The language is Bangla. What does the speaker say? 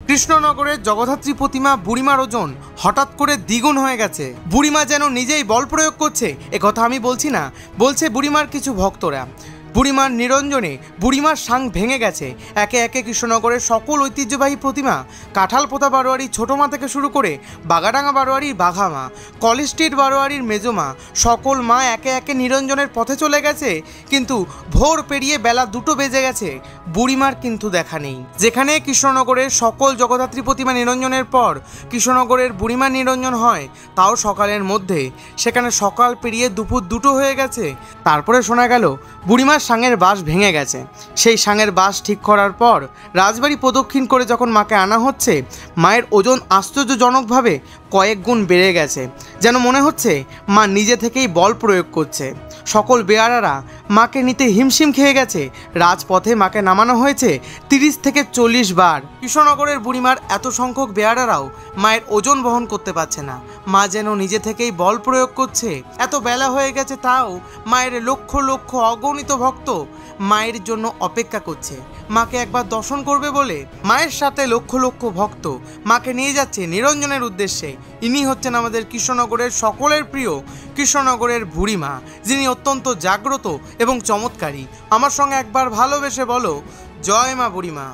কৃষ্ণনগরের জগদ্ধাত্রী প্রতিমা বুড়িমার ওজন হঠাৎ করে দ্বিগুণ হয়ে গেছে। বুড়িমা যেন নিজেই বল প্রয়োগ করছে, একথা আমি বলছি না, বলছে বুড়িমার কিছু ভক্তরা। বুড়িমার নিরঞ্জনে বুড়িমার সাং ভেঙে গেছে। একে একে কৃষ্ণনগরের সকল ঐতিহ্যবাহী প্রতিমা, কাঁঠালপোতা বারোয়ারির ছোটো মা থেকে শুরু করে বাগাডাঙ্গা বারোয়ারির বাঘা মা, কলেজ স্ট্রিট বারোয়ারির মেজো মা, সকল মা একে একে নিরঞ্জনের পথে চলে গেছে। কিন্তু ভোর পেরিয়ে বেলা 2টো বেজে গেছে, বুড়িমার কিন্তু দেখা নেই। যেখানে কৃষ্ণনগরের সকল জগদ্ধাত্রী প্রতিমা নিরঞ্জনের পর কৃষ্ণনগরের বুড়িমার নিরঞ্জন হয়, তাও সকালের মধ্যে, সেখানে সকাল পেরিয়ে দুপুর 2টো হয়ে গেছে। তারপরে শোনা গেল বুড়িমার সাঙের বাঁশ ভেঙে গেছে। সেই সাঙের বাঁশ ঠিক করার পর রাজবাড়ি প্রদক্ষিণ করে যখন মাকে আনা হচ্ছে, মায়ের ওজন আশ্চর্যজনকভাবে কয়েক গুণ বেড়ে গেছে। যেন মনে হচ্ছে মা নিজে থেকেই বল প্রয়োগ করছে। সকল বেয়ারারা মাকে নিতে হিমশিম খেয়ে গেছে। রাজপথে মাকে নামানো হয়েছে 30 থেকে 40 বার। কৃষ্ণনগরের বুড়িমার এত সংখ্যক বেয়ারারাও মায়ের ওজন বহন করতে পারছে না। মা যেন নিজে থেকেই বল প্রয়োগ করছে। এত বেলা হয়ে গেছে, তাও মায়ের লক্ষ লক্ষ অগণিত ভক্ত মায়ের জন্য অপেক্ষা করছে, মাকে একবার দর্শন করবে বলে। মায়ের সাথে লক্ষ লক্ষ ভক্ত মাকে নিয়ে যাচ্ছে নিরঞ্জনের উদ্দেশ্যে। ইনি হচ্ছেন আমাদের কৃষ্ণনগরের সকলের প্রিয় কৃষ্ণনগরের বুড়িমা, যিনি অত্যন্ত জাগ্রত এবং চমৎকারী। আমার সঙ্গে একবার ভালোবেসে বলো, জয় মা বুড়িমা।